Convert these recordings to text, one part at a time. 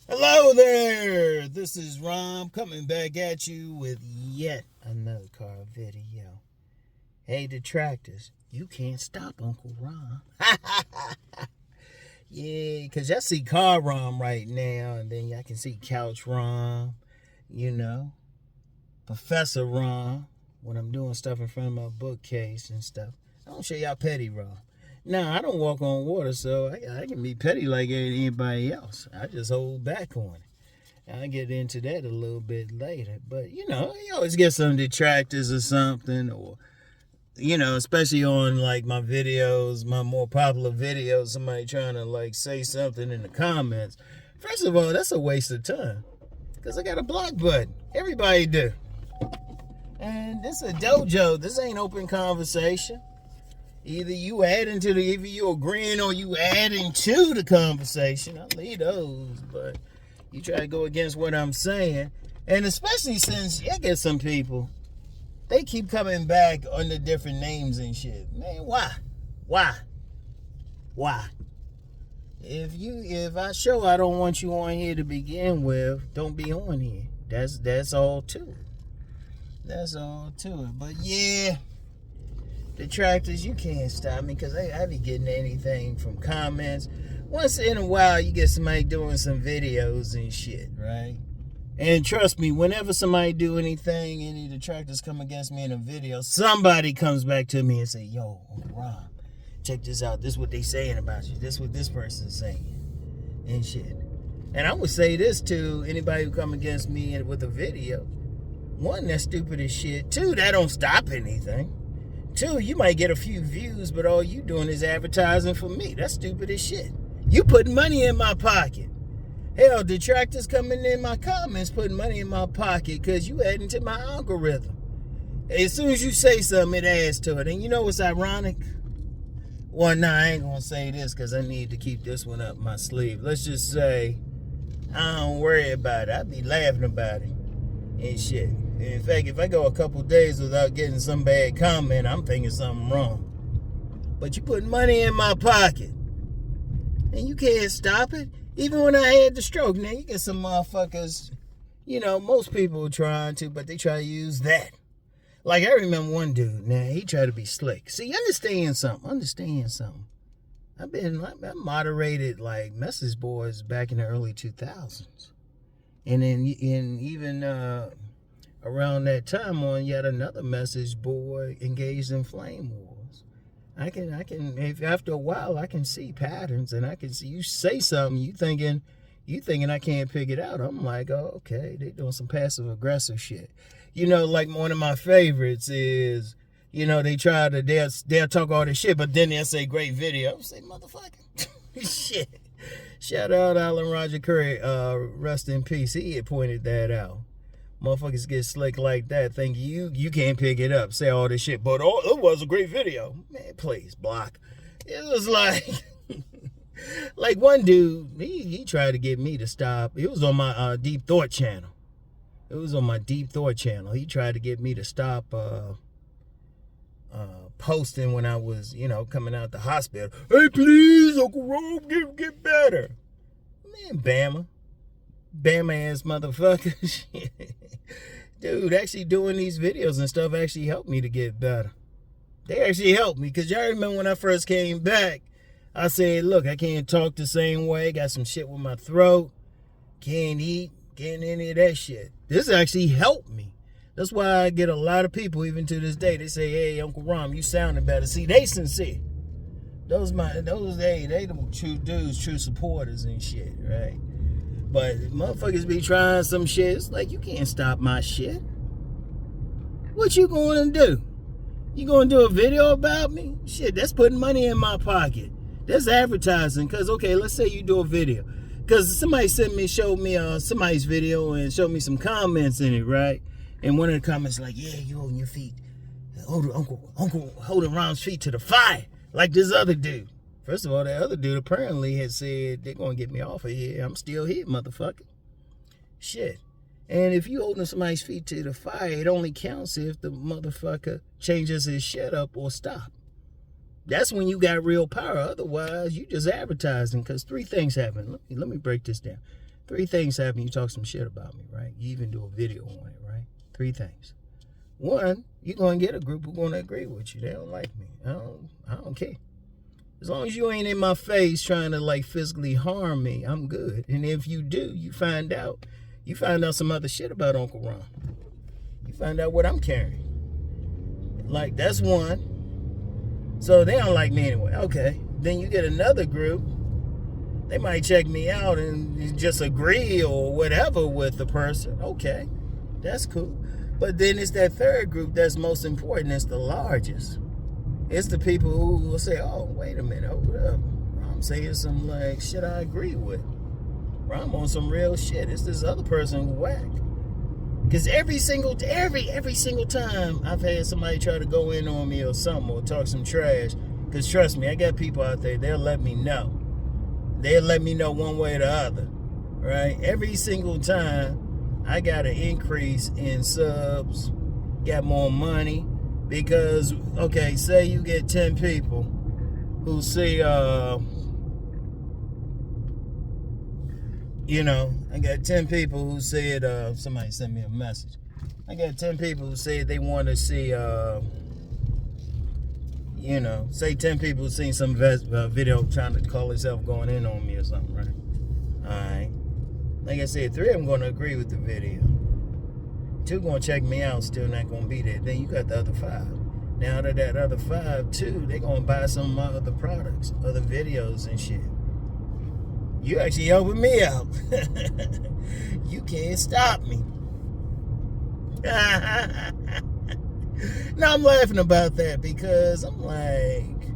Hello there, this is Rom coming back at you with yet another car video. Hey Detractors, you can't stop Uncle Rom. Yeah, because y'all see car Rom right now, and then y'all can see couch Rom, Professor Rom, when I'm doing stuff in front of my bookcase and stuff. I don't show y'all petty Rom. Now, I don't walk on water, so I can be petty like anybody else. I just hold back on it. I'll get into that a little bit later. But, you always get some detractors or something, or, especially on, like, my videos, my more popular videos, somebody trying to, like, say something in the comments. First of all, that's a waste of time, because I got a block button. Everybody do. And this is a dojo. This ain't open conversation. Either you agreeing or you adding to the conversation. I'll leave those, but you try to go against what I'm saying. And especially since I get some people, they keep coming back under different names and shit. Man, why? If I show I don't want you on here to begin with, don't be on here. That's all to it. That's all to it. But yeah. Detractors, you can't stop me because I be getting anything from comments. Once in a while, you get somebody doing some videos and shit, right? And trust me, whenever somebody do anything, any detractors come against me in a video, somebody comes back to me and say, yo, Uncle Ron, check this out. This is what they saying about you. This is what this person's saying and shit. And I would say this to anybody who come against me with a video. One, that's stupid as shit. Two, that don't stop anything. Two, you might get a few views, but all you doing is advertising for me. That's stupid as shit. You putting money in my pocket. Hell, detractors coming in my comments putting money in my pocket because you adding to my algorithm. As soon as you say something, it adds to it. And you know what's ironic? Well, nah, I ain't going to say this because I need to keep this one up my sleeve. Let's just say I don't worry about it. I be laughing about it and shit. In fact, if I go a couple days without getting some bad comment, I'm thinking something wrong. But you put money in my pocket, and you can't stop it. Even when I had the stroke, now you get some motherfuckers, most people are trying to, but they try to use that. Like, I remember one dude, now, he tried to be slick. See, understand something. I moderated, like, message boards back in the early 2000s. And then, even around that time on yet another message board engaged in flame wars. I can if after a while I can see patterns, and I can see you say something, you thinking I can't pick it out. I'm like, oh, okay, they doing some passive aggressive shit. Like one of my favorites is, they try to they'll talk all this shit, but then they'll say great video. I'm say, motherfucker. Shit. Shout out Alan Roger Curry, rest in peace. He had pointed that out. Motherfuckers get slick like that, think you can't pick it up, say all this shit, but it was a great video. Man, please, block. It was like, like one dude, he tried to get me to stop. It was on my Deep Thought channel. He tried to get me to stop posting when I was, coming out the hospital. Hey, please, Uncle Rom, get better. Man, Bama ass motherfucker. Dude, actually doing these videos and stuff actually helped me to get better. They actually helped me, because y'all remember when I first came back, I said, look, I can't talk the same way, got some shit with my throat, can't eat, can't any of that shit. This actually helped me. That's why I get a lot of people, even to this day, they say, hey, Uncle Rom, you sounding better. See, they sincere. They the true dudes, true supporters and shit, right? But motherfuckers be trying some shit. It's like, you can't stop my shit. What you going to do? You going to do a video about me? Shit, that's putting money in my pocket. That's advertising. Because, okay, let's say you do a video. Because somebody showed me somebody's video and showed me some comments in it, right? And one of the comments like, yeah, you holding your feet. Uncle holding Rom's feet to the fire. Like this other dude. First of all, that other dude apparently had said, they're going to get me off of here. I'm still here, motherfucker. Shit. And if you holding somebody's feet to the fire, it only counts if the motherfucker changes his shit up or stop. That's when you got real power. Otherwise, you just advertising, because three things happen. Let me break this down. 3 things happen. You talk some shit about me, right? You even do a video on it, right? 3 things. 1, you're going to get a group who's going to agree with you. They don't like me. I don't care. As long as you ain't in my face trying to like physically harm me, I'm good. And if you do, you find out some other shit about Uncle Ron. You find out what I'm carrying. Like, that's 1. So they don't like me anyway. Okay. Then you get another group. They might check me out and just agree or whatever with the person. Okay. That's cool. But then it's that third group that's most important. It's the largest. It's the people who will say, oh, wait a minute, hold up. I'm saying some like shit I agree with. I'm on some real shit. It's this other person who whack. Because every single time I've had somebody try to go in on me or something or talk some trash, because trust me, I got people out there, they'll let me know. They'll let me know one way or the other. Right? Every single time I got an increase in subs, got more money. Because, okay, say you get 10 people who see, I got 10 people who said, somebody sent me a message. I got 10 people who said they want to see, say 10 people seen some video trying to call itself going in on me or something, right? All right. Like I said, 3 of them going to agree with the video. 2 going to check me out, still not going to be there. Then you got the other 5. Now out of that other 5, 2, they going to buy some of my other products, other videos and shit. You actually helping me out. You can't stop me. Now I'm laughing about that because I'm like,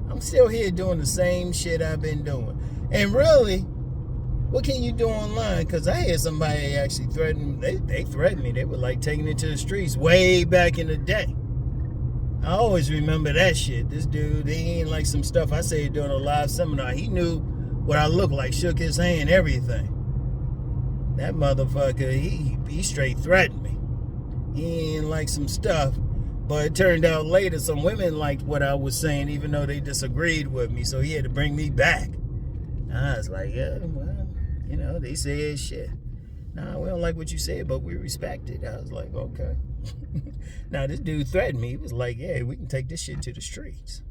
I'm still here doing the same shit I've been doing. And really, what can you do online? Because I had somebody actually threaten, they threatened me. They were like taking it to the streets way back in the day. I always remember that shit. This dude, he ain't like some stuff I said during a live seminar. He knew what I looked like, shook his hand, everything. That motherfucker, he straight threatened me. He ain't like some stuff. But it turned out later some women liked what I was saying, even though they disagreed with me. So he had to bring me back. I was like, yeah, well, they said shit. Nah, we don't like what you said, but we respect it. I was like, okay. Now, this dude threatened me. He was like, yeah, we can take this shit to the streets.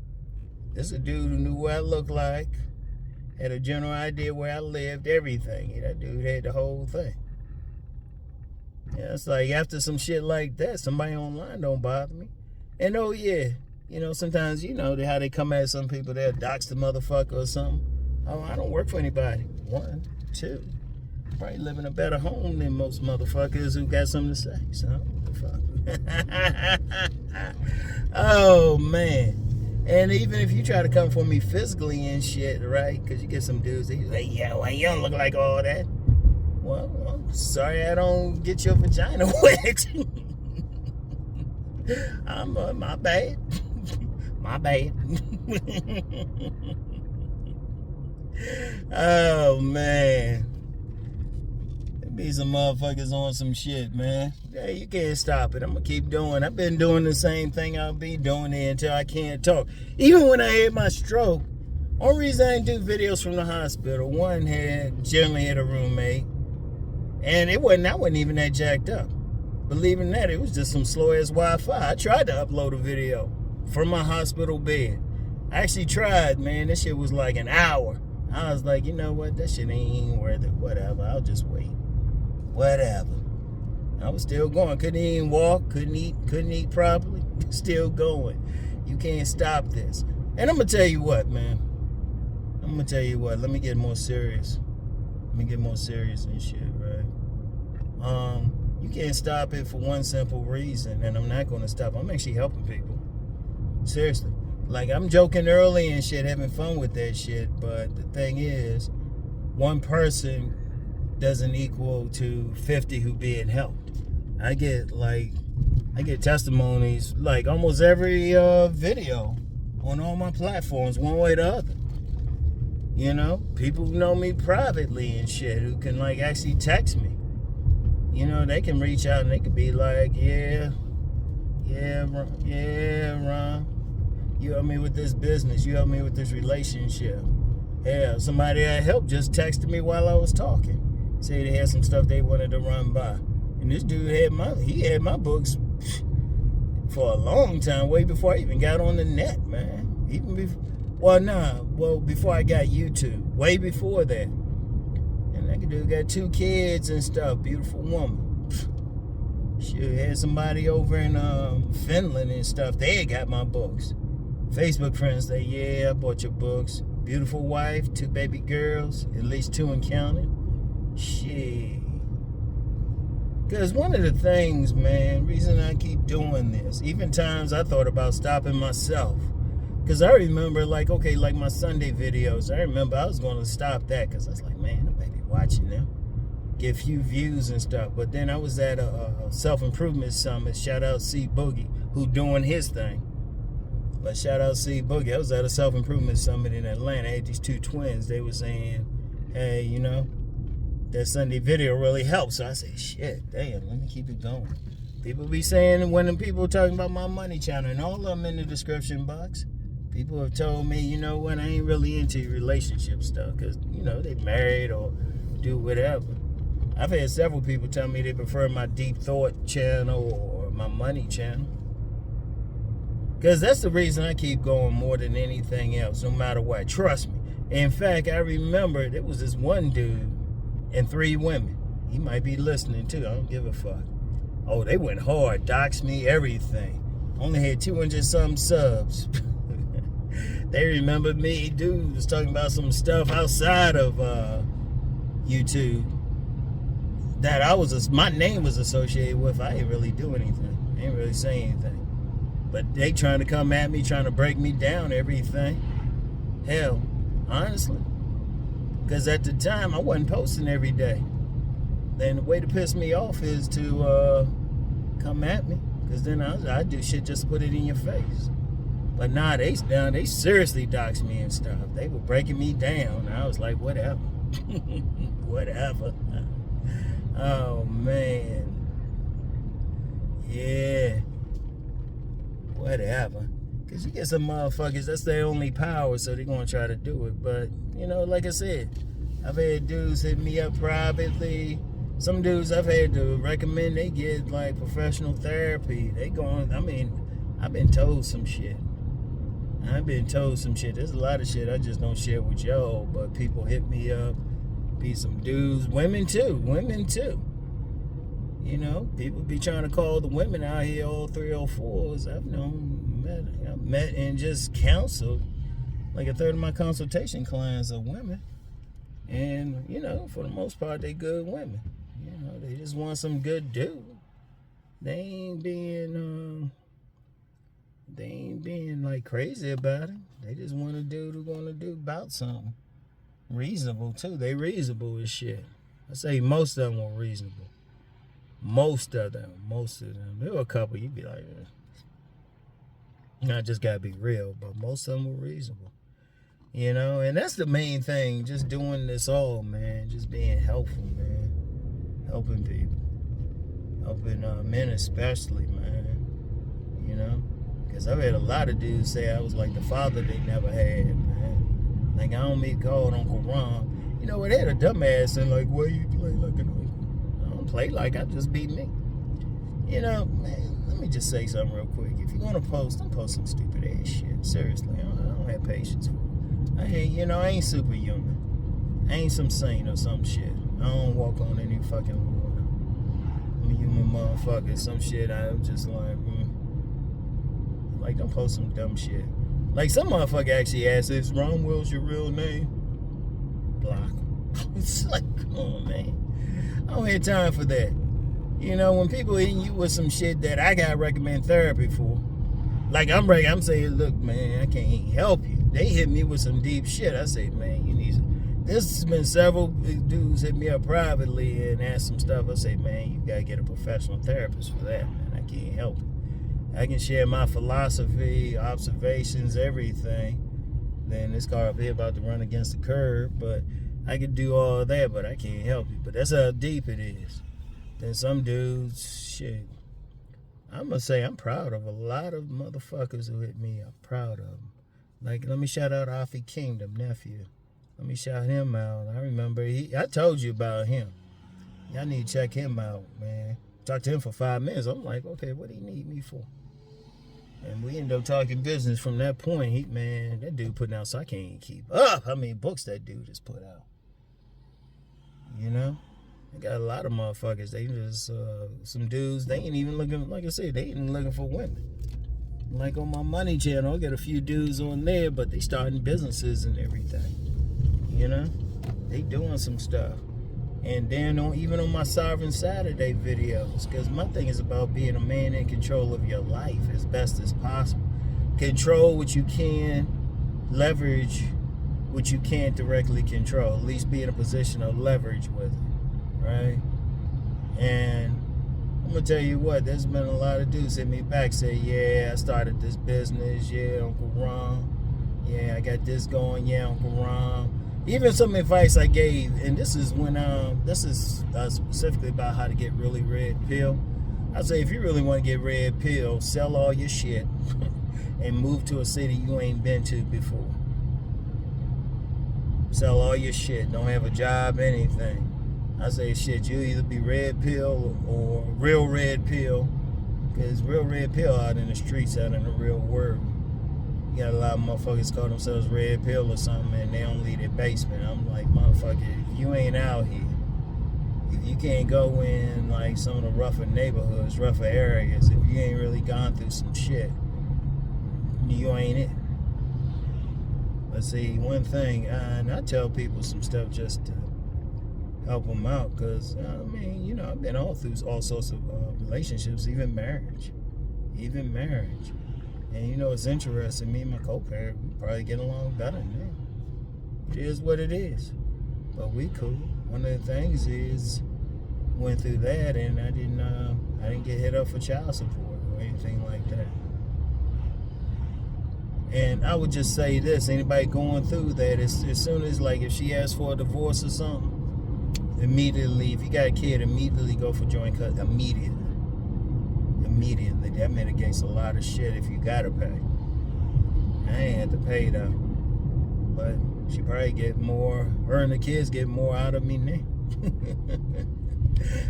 This is a dude who knew what I looked like, had a general idea where I lived, everything. That dude had the whole thing. Yeah, it's like after some shit like that, somebody online don't bother me. And oh, yeah, sometimes, how they come at some people, they'll dox the motherfucker or something. Oh, I don't work for anybody. 1, 2. Probably live in a better home than most motherfuckers who got something to say. So, what the fuck? Oh, man. And even if you try to come for me physically and shit, right? Because you get some dudes that you like, yeah, well, you don't look like all that. Well, I'm sorry I don't get your vagina wet. My bad. My bad. Oh, man. There be some motherfuckers on some shit, man. Yeah, you can't stop it. I'm going to keep doing. I've been doing the same thing. I'll be doing it until I can't talk. Even when I had my stroke, only reason I didn't do videos from the hospital, one generally had a roommate. And I wasn't even that jacked up. Believing that, it was just some slow-ass Wi-Fi. I tried to upload a video from my hospital bed. I actually tried, man. This shit was like an hour. I was like, you know what? That shit ain't worth it. Whatever. I'll just wait. Whatever. I was still going. Couldn't even walk. Couldn't eat properly. Still going. You can't stop this. And I'm going to tell you what, man. I'm going to tell you what. Let me get more serious. And shit, right? You can't stop it for one simple reason, and I'm not going to stop. I'm actually helping people. Seriously. Like, I'm joking early and shit, having fun with that shit, but the thing is, one person doesn't equal to 50 who being helped. I get testimonies, like, almost every video on all my platforms, one way or the other. People who know me privately and shit, who can, like, actually text me. They can reach out and they can be like, yeah, Ron. You helped me with this business. You helped me with this relationship. Yeah, somebody I helped just texted me while I was talking. Say they had some stuff they wanted to run by. And this dude had my books for a long time, way before I even got on the net, man. Even before, before I got YouTube, way before that. And that dude got 2 kids and stuff, beautiful woman. She had somebody over in Finland and stuff. They had got my books. Facebook friends say, yeah, I bought your books. Beautiful wife, 2 baby girls, at least 2 and counting. Shit. Because one of the things, man, reason I keep doing this, even times I thought about stopping myself. Because I remember, like my Sunday videos, I remember I was going to stop that because I was like, man, nobody be watching them. Get a few views and stuff. But then I was at a self-improvement summit. Shout out C Boogie, who doing his thing. But shout out C Boogie. I was at a self-improvement summit in Atlanta. I had these 2 twins. They were saying, hey, you know, that Sunday video really helped. So I said, shit, damn, let me keep it going. People be saying, when the people talking about my money channel, and all of them in the description box, people have told me, you know what, I ain't really into relationship stuff because, you know, they married or do whatever. I've had several people tell me they prefer my Deep Thought channel or my money channel. Because that's the reason I keep going more than anything else, no matter what. Trust me. In fact, I remember there was this one dude and 3 women. He might be listening too. I don't give a fuck. Oh, they went hard. Doxed me, everything. Only had 200-something subs. They remembered me. Dude was talking about some stuff outside of YouTube that my name was associated with. I ain't really do anything. I ain't really say anything. But they trying to come at me, trying to break me down, everything. Hell, honestly. Because at the time, I wasn't posting every day. Then the way to piss me off is to come at me. Because then I do shit just to put it in your face. But nah, they seriously doxed me and stuff. They were breaking me down. I was like, whatever. Whatever. Oh, man. Yeah. Whatever. Because you get some motherfuckers, that's their only power, so they're going to try to do it. But, you know, like I said, I've had dudes hit me up privately. Some dudes I've had to recommend they get, like, professional therapy. I've been told some shit. There's a lot of shit I just don't share with y'all, but people hit me up. Be some dudes, women too. You know, people be trying to call the women out here all 304s. I've met and just counseled. Like a third of my consultation clients are women. And, you know, for the most part, they good women. You know, they just want some good dude. They ain't being like crazy about it. They just want a dude who's gonna do about something. Reasonable too. They reasonable as shit. I say most of them were reasonable. Most of them. There were a couple you'd be like, I just gotta be real, but most of them were reasonable. You know, and that's the main thing, just doing this all, man. Just being helpful, man. Helping people. Helping men especially, man. You know? Because I've had a lot of dudes say I was like the father they never had, man. Like, I don't meet called Uncle Rom. You know what? They had a dumbass and like, why you play like an uncle? I don't play like I just be me. You know, man, let me just say something real quick. If you're going to post, don't post some stupid ass shit. Seriously, I don't have patience for it. I ain't superhuman. I ain't some saint or some shit. I don't walk on any fucking water. I'm a human motherfucker. Some shit I'm just like, Like, don't post some dumb shit. Like, some motherfucker actually asked, is Rom Wills your real name? Block. It's like, come on, man. I don't have time for that. You know, when people hitting you with some shit that I gotta recommend therapy for, like I'm saying, look, man, I can't help you. They hit me with some deep shit. I say, man, you need some. This has been several dudes hit me up privately and ask some stuff. I say, man, you gotta get a professional therapist for that, man. I can't help it. I can share my philosophy, observations, everything. Then this car up here about to run against the curb, but I can do all that, but I can't help you. But that's how deep it is. Then some dudes, shit. I'm gonna say I'm proud of a lot of motherfuckers who hit me. I'm proud of them. Like, let me shout out Offie Kingdom, nephew. Let me shout him out. I remember I told you about him. Y'all need to check him out, man. Talked to him for 5 minutes. I'm like, okay, what do he need me for? And we ended up talking business from that point. Man, that dude putting out, so I can't even keep up. How many books that dude just put out? You know? I got a lot of motherfuckers. They just, some dudes, they ain't even looking, like I said, they ain't looking for women. Like on my money channel, I got a few dudes on there, but they starting businesses and everything. You know? They doing some stuff. And then even on my Sovereign Saturday videos, because my thing is about being a man in control of your life as best as possible. Control what you can, leverage what you can't directly control. At least be in a position of leverage with it, right? And I'm going to tell you what, there's been a lot of dudes hit me back, say, yeah, I started this business, yeah, Uncle Rom, yeah, I got this going, yeah, Uncle Rom. Even some advice I gave, and this is when this is specifically about how to get really red pill. I say if you really want to get red pill, sell all your shit and move to a city you ain't been to before. Sell all your shit, don't have a job, anything. I say shit, you either be red pill or real red pill, because real red pill out in the streets, out in the real world. You got a lot of motherfuckers call themselves red pill or something, and they don't leave their basement. I'm like, motherfucker, if you ain't out here, if you can't go in like some of the rougher neighborhoods, rougher areas, if you ain't really gone through some shit, you ain't it. But see, one thing, and I tell people some stuff just to help them out, because, I mean, you know, I've been all through all sorts of relationships, even marriage. And you know, it's interesting, me and my co-parent, we probably get along better now. It is what it is. But we cool. One of the things is, went through that, and I didn't get hit up for child support or anything like that. And I would just say this, anybody going through that, as soon as, like, if she asks for a divorce or something, immediately, if you got a kid, immediately go for joint cut, immediately. That mitigates a lot of shit if you gotta pay. I ain't had to pay though, but she probably get more, her and the kids get more out of me now.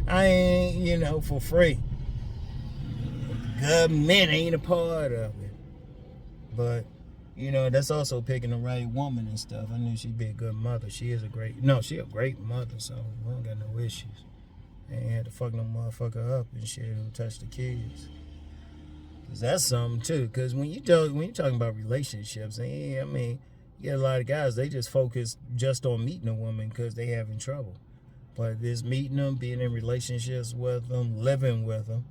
I ain't, you know, for free. Government ain't a part of it. But, you know, that's also picking the right woman and stuff. I knew she'd be a good mother. She a great mother, so I don't got no issues. I ain't had to fuck no motherfucker up and shit who touch the kids. Cause that's something too. Cause when you're talking about relationships, I mean, you get a lot of guys, they just focus just on meeting a woman because they having trouble. But there's meeting them, being in relationships with them, living with them.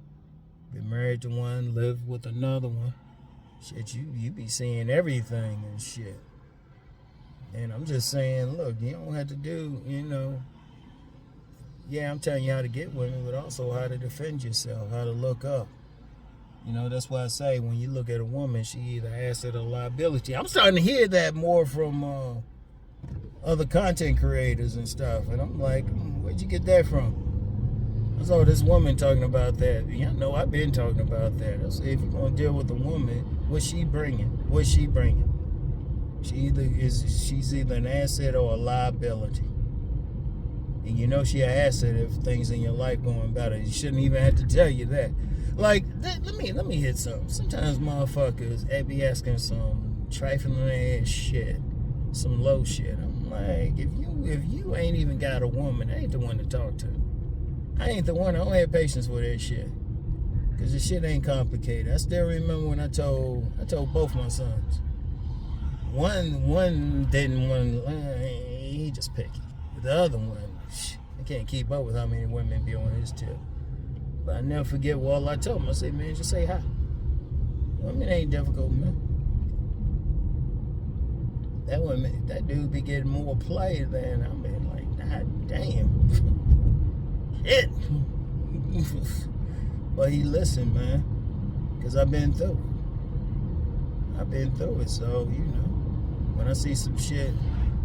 Been married to one, live with another one. Shit, you be seeing everything and shit. And I'm just saying, look, you don't have to do, you know. Yeah, I'm telling you how to get women, but also how to defend yourself, how to look up. You know, that's why I say when you look at a woman, she either asset or liability. I'm starting to hear that more from other content creators and stuff. And I'm like, where'd you get that from? I saw this woman talking about that. Y'all know I've been talking about that. I say, if you're going to deal with a woman, what's she bringing? She's either an asset or a liability. And you know she an asset if things in your life going better. You shouldn't even have to tell you that. Like, let me hit something. Sometimes motherfuckers be asking some trifling ass shit, some low shit. I'm like, if you ain't even got a woman, I ain't the one to talk to. I ain't the one. I don't have patience with that shit. Cause the shit ain't complicated. I still remember when I told both my sons. One didn't want. He just picky. The other one, I can't keep up with how many women be on his tip. But I never forget what all I told him. I said, man, just say hi. Women ain't difficult, man. That dude be getting more play than I'm being like, God damn. Shit. But he listened, man. Because I've been through it. So, you know, when I see some shit,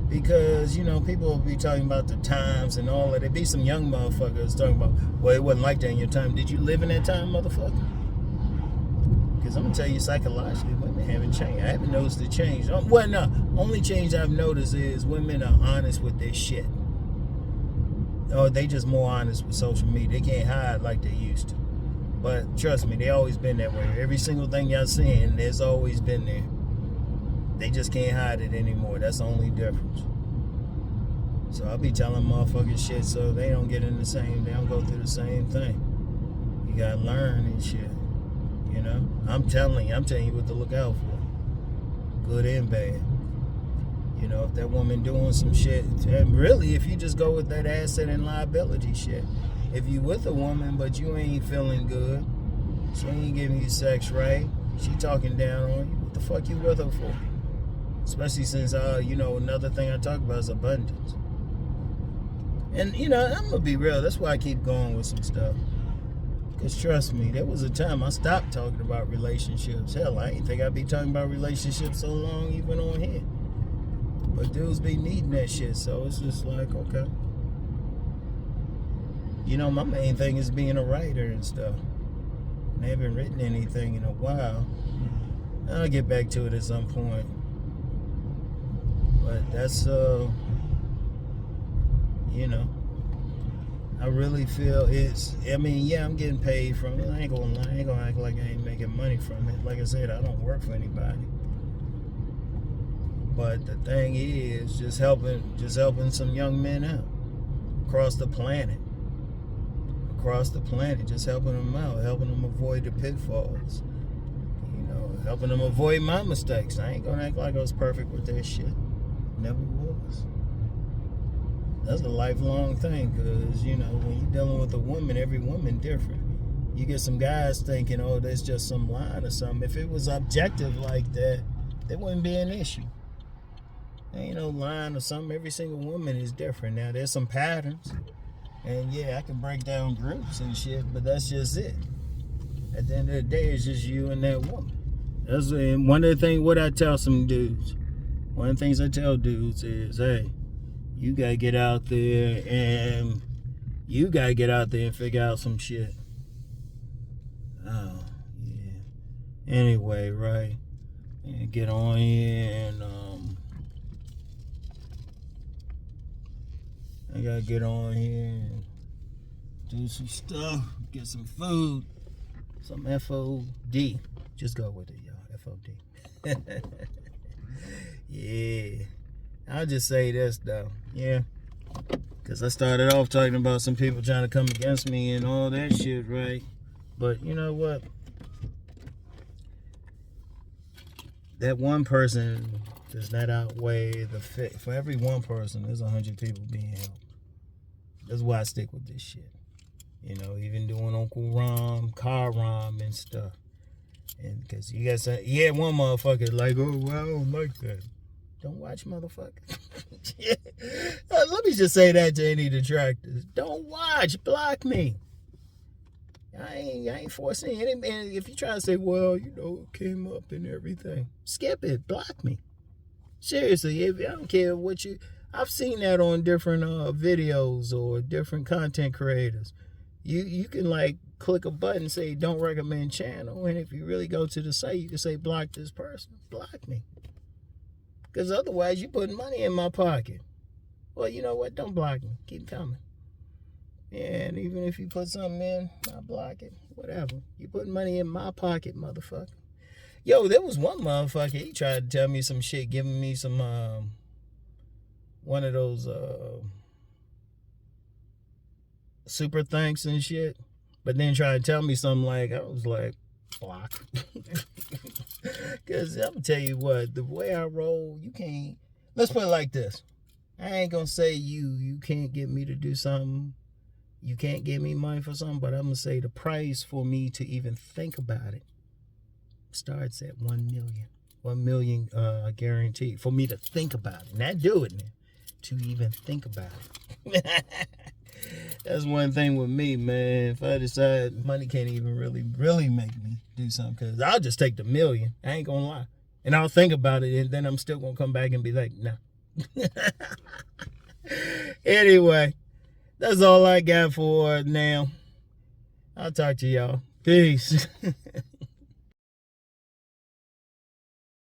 because, you know, people will be talking about the times and all that. There be some young motherfuckers talking about, well, it wasn't like that in your time. Did you live in that time, motherfucker? Because I'm going to tell you, psychologically, women haven't changed. I haven't noticed the change. Well, no. Only change I've noticed is women are honest with their shit. or they just more honest with social media. They can't hide like they used to. But trust me, they always been that way. Every single thing y'all seeing, there's always been there. They just can't hide it anymore. That's the only difference. So I'll be telling motherfuckers shit so they don't get in the same, they don't go through the same thing. You gotta learn and shit. You know? I'm telling you what to look out for. Good and bad. You know, if that woman doing some shit, and really, if you just go with that asset and liability shit, if you with a woman but you ain't feeling good, she ain't giving you sex right, she talking down on you, what the fuck you with her for? Especially since, you know, another thing I talk about is abundance. And, you know, I'm gonna be real, that's why I keep going with some stuff. Because trust me, there was a time I stopped talking about relationships. Hell, I ain't think I'd be talking about relationships so long even on here. But dudes be needing that shit, so it's just like, okay. You know, my main thing is being a writer and stuff. And I haven't written anything in a while. I'll get back to it at some point. But that's, you know, I really feel it's, I mean, yeah, I'm getting paid from it. I ain't gonna lie, I ain't gonna act like I ain't making money from it. Like I said, I don't work for anybody. But the thing is, just helping some young men out across the planet. Just helping them out, helping them avoid the pitfalls. You know, helping them avoid my mistakes. I ain't gonna act like I was perfect with that shit. Never was. That's a lifelong thing, because, you know, when you're dealing with a woman, every woman different. You get some guys thinking, oh, there's just some line or something. If it was objective like that, there wouldn't be an issue. There ain't no line or something. Every single woman is different. Now, there's some patterns. And, yeah, I can break down groups and shit, but that's just it. At the end of the day, it's just you and that woman. That's one of the things, what I tell some dudes, one of the things I tell dudes is, hey, you got to get out there and figure out some shit. Oh, yeah. Anyway, right. And get on here and, I gotta get on here and do some stuff, get some food, some FOD. Just go with it, y'all, FOD. Yeah. I'll just say this, though. Yeah. Because I started off talking about some people trying to come against me and all that shit, right? But you know what? That one person does not outweigh the fit. For every one person, there's 100 people being helped. That's why I stick with this shit. You know, even doing Uncle Rom, Car Rom and stuff. And because you got some, yeah, one motherfucker like, oh, well, I don't like that. Don't watch, motherfucker. Yeah. Let me just say that to any detractors. Don't watch. Block me. I ain't forcing any man. If you try to say, well, you know, it came up and everything, skip it. Block me. Seriously, if I don't care what you. I've seen that on different videos or different content creators. You can like click a button, say don't recommend channel, and if you really go to the site, you can say block this person. Block me. Because otherwise, you're putting money in my pocket. Well, you know what? Don't block me. Keep coming. And even if you put something in, I'll block it. Whatever. You're putting money in my pocket, motherfucker. Yo, there was one motherfucker. He tried to tell me some shit, giving me some, one of those, super thanks and shit. But then tried to tell me something like, I was like, block. Because I'm going to tell you what, the way I roll, you can't, let's put it like this. I ain't going to say you can't get me to do something. You can't give me money for something, but I'm going to say the price for me to even think about it starts at 1 million. 1 million guaranteed for me to think about it. Not do it, man. To even think about it. That's one thing with me, man. If I decide money can't even really make me do something, because I'll just take the million. I ain't gonna lie. And I'll think about it, and then I'm still gonna come back and be like, nah. Anyway, that's all I got for now. I'll talk to y'all. Peace.